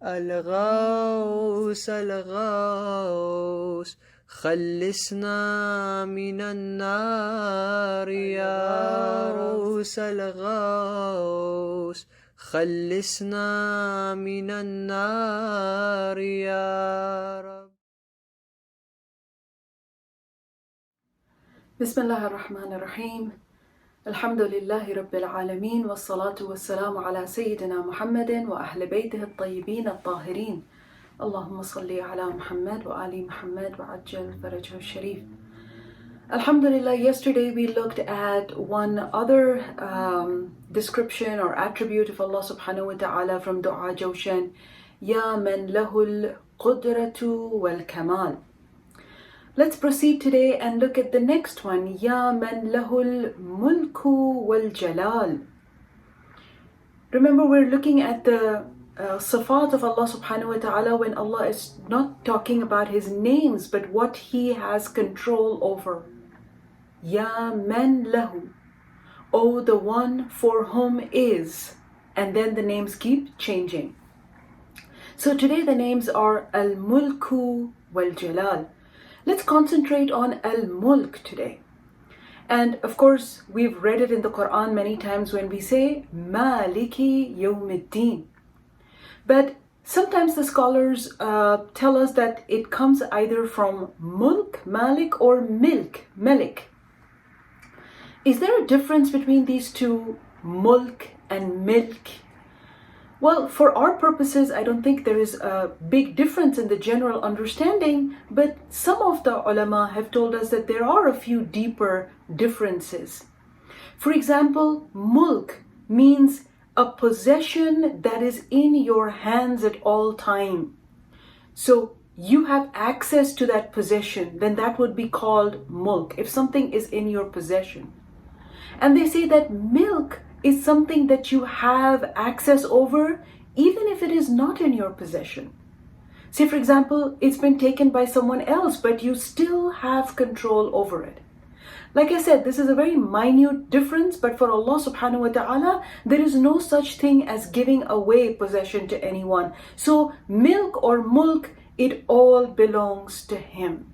الغوث الغوث خلصنا من النار يا غوث الغوث خلصنا من النار يا رب. بسم الله الرحمن الرحيم. الحمد لله رب العالمين، والصلاة والسلام على سيدنا محمد وأهل بيته الطيبين الطاهرين. اللهم صل على محمد وآل محمد وعجل فرجه الشريف. Alhamdulillah, yesterday we looked at one other description or attribute of Allah subhanahu wa ta'ala from dua Jauwshan, Ya man lahul qudratu wal kamal. Let's proceed today and look at the next one, Ya man lahul Mulku wal Jalal. Remember, we're looking at the sifat of Allah subhanahu wa ta'ala when Allah is not talking about His names, but what He has control over. Ya man lahu, O the one for whom is, and then the names keep changing. So today the names are al-Mulku wal Jalal. Let's concentrate on al-Mulk today. And of course, we've read it in the Quran many times when we say Maliki Yawmiddin. But sometimes the scholars tell us that it comes either from Mulk, Malik, or Milk, Malik. Is there a difference between these two, Mulk and Milk? Well, for our purposes, I don't think there is a big difference in the general understanding, but some of the ulama have told us that there are a few deeper differences. For example, Mulk means a possession that is in your hands at all time. So you have access to that possession, then that would be called Mulk, if something is in your possession. And they say that Milk is something that you have access over even if it is not in your possession. Say, for example, it's been taken by someone else, but you still have control over it. Like I said, this is a very minute difference, but for Allah subhanahu wa ta'ala, there is no such thing as giving away possession to anyone. So Milk or Mulk, it all belongs to Him.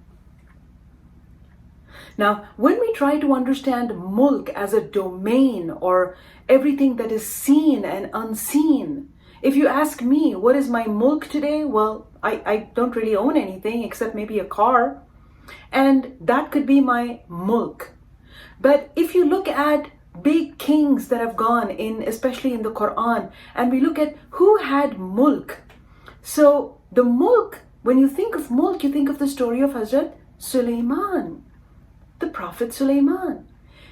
Now, when we try to understand Mulk as a domain or everything that is seen and unseen, if you ask me, what is my Mulk today? Well, I don't really own anything except maybe a car. And that could be my Mulk. But if you look at big kings that have gone in, especially in the Quran, and we look at who had Mulk. So the Mulk, when you think of Mulk, you think of the story of Hazrat Sulaiman, the Prophet Sulaiman.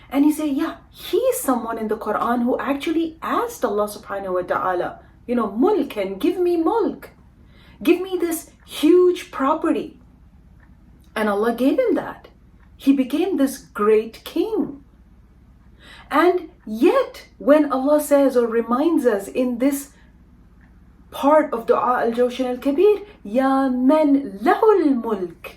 And you say, yeah, he's someone in the Quran who actually asked Allah subhanahu wa ta'ala, Mulkan, give me Mulk. Give me this huge property. And Allah gave him that. He became this great king. And yet, when Allah says or reminds us in this part of Dua Al-Jauwshan Al-Kabir, Ya man lahul Mulk.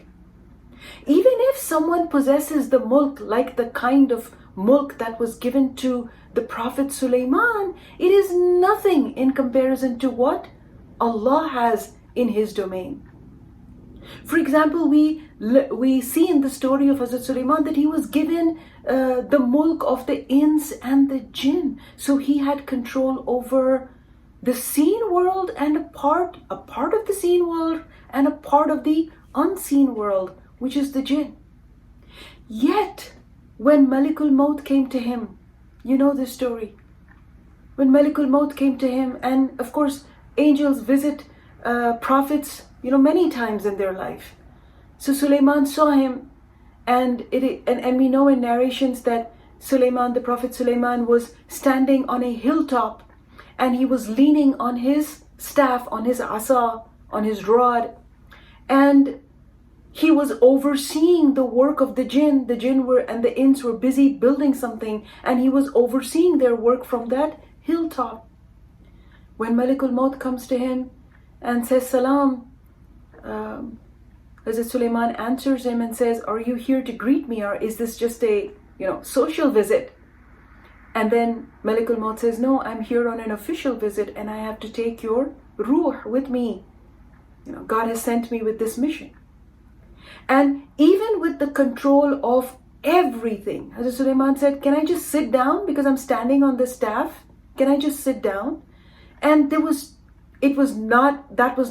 Even if someone possesses the Mulk, like the kind of Mulk that was given to the Prophet Sulaiman, it is nothing in comparison to what Allah has in His domain. For example, we see in the story of Hazrat Sulaiman that he was given the Mulk of the Ins and the Jinn. So he had control over the seen world and a part of the seen world and a part of the unseen world, which is the Jinn. Yet, when Malikul Maut came to him, you know this story. When Malikul Maut came to him, and of course, angels visit prophets, many times in their life. So Sulaiman saw him, and we know in narrations that Sulaiman, the Prophet Sulaiman, was standing on a hilltop, and he was leaning on his staff, on his asa, on his rod, and he was overseeing the work of the jinn. The jinn and the ins were busy building something, and he was overseeing their work from that hilltop. When Malikul Maut comes to him and says salam, Hazrat Sulaiman answers him and says, are you here to greet me, or is this just a social visit? And then Malikul Maut says, no, I'm here on an official visit and I have to take your ruh with me. God has sent me with this mission. And even with the control of everything, Hazrat Sulaiman said, can I just sit down because I'm standing on the staff? Can I just sit down? And that was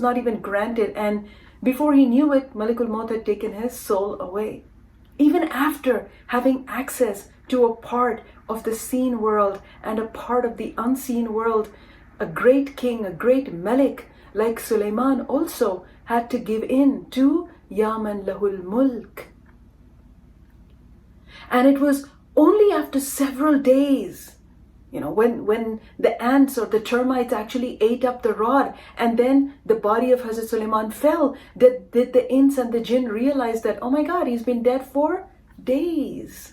not even granted. And before he knew it, Malikul Maut had taken his soul away. Even after having access to a part of the seen world and a part of the unseen world, a great king, a great Malik like Sulaiman also had to give in to Ya man lahul mulk. And it was only after several days, when the ants or the termites actually ate up the rod and then the body of Hazrat Sulaiman fell, that did the ins and the jinn realize that, oh my God, he's been dead for days.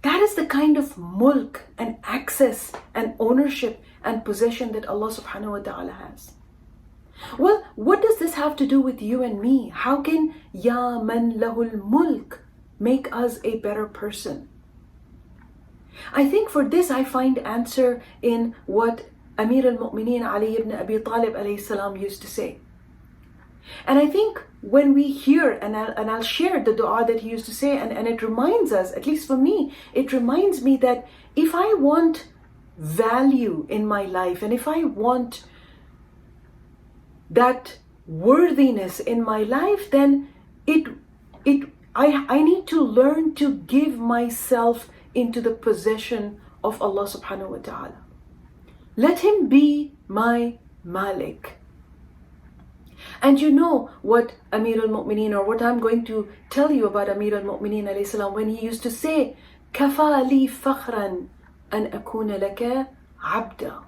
That is the kind of mulk and access and ownership and possession that Allah subhanahu wa ta'ala has. Well, what does this have to do with you and me? How can Ya man lahul mulk make us a better person? I think for this I find answer in what Amir al-Mu'mineen Ali ibn Abi Talib alayhi salam used to say. And I think when we hear, and I'll share the dua that he used to say, and it reminds us, at least for me, it reminds me that if I want value in my life, and if I want that worthiness in my life, then I need to learn to give myself into the possession of Allah subhanahu wa ta'ala. Let him be my Malik. And you know what Amir al-Mu'mineen, or what I'm going to tell you about Amir al-Mu'mineen alayhi salam, when he used to say, كَفَى لِي فَخْرًا أَنْ أَكُونَ لَكَ عَبْدًا.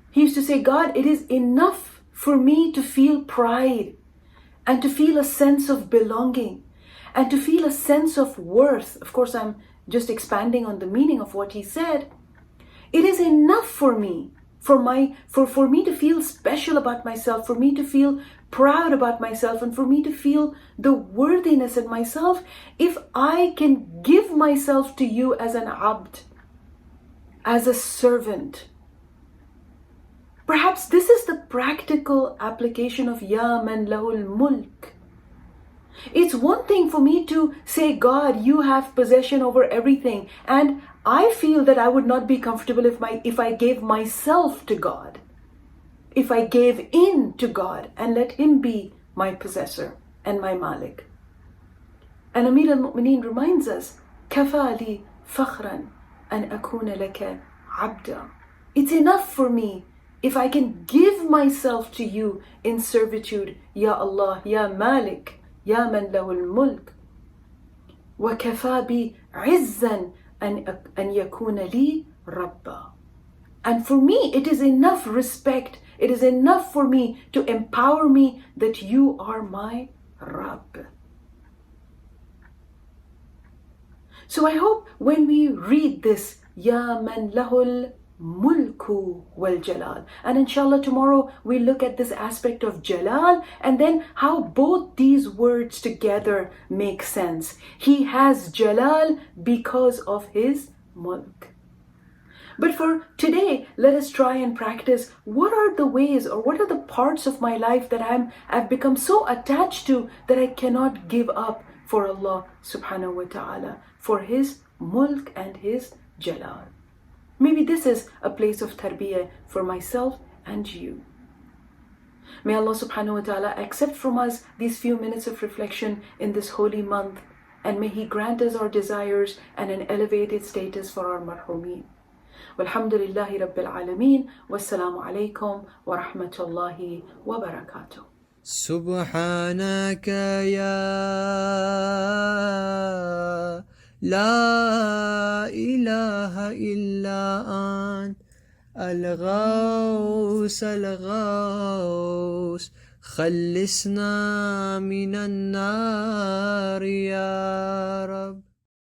He used to say, God, it is enough for me to feel pride and to feel a sense of belonging and to feel a sense of worth. Of course, I'm just expanding on the meaning of what he said. It is enough for me, for me to feel special about myself, for me to feel proud about myself, and for me to feel the worthiness in myself, if I can give myself to you as an abd, as a servant. Perhaps this is the practical application of Ya man lahul mulk. It's one thing for me to say, God, you have possession over everything, and I feel that I would not be comfortable if I gave myself to God, if I gave in to God and let him be my possessor and my Malik. And Amir al-Mu'mineen reminds us, كَفَى لِي فَخْرًا أَنْ أَكُونَ لَكَ عَبْدًا. It's enough for me if I can give myself to you in servitude, Ya Allah, Ya Malik, Ya man lahul mulk. وَكَفَى بِي عِزًّا أَنْ يَكُونَ لِي رَبًّا. And for me, it is enough respect, it is enough for me to empower me that you are my Rabb. So I hope when we read this, Ya man lahul Mulku wal Jalal, and inshallah tomorrow we look at this aspect of Jalal and then how both these words together make sense. He has Jalal because of his Mulk. But for today, let us try and practice what are the ways or what are the parts of my life that I've become so attached to that I cannot give up for Allah subhanahu wa ta'ala, for his Mulk and his Jalal. Maybe this is a place of tarbiyah for myself and you. May Allah subhanahu wa ta'ala accept from us these few minutes of reflection in this holy month, and may he grant us our desires and an elevated status for our marhumeen. Walhamdulillahi Rabbil Alameen. Wassalamu alaikum wa rahmatullahi wa barakatuh. سبحانك يا لا إله إلا أنت الغوث الغوث خلصنا من النار يا رب.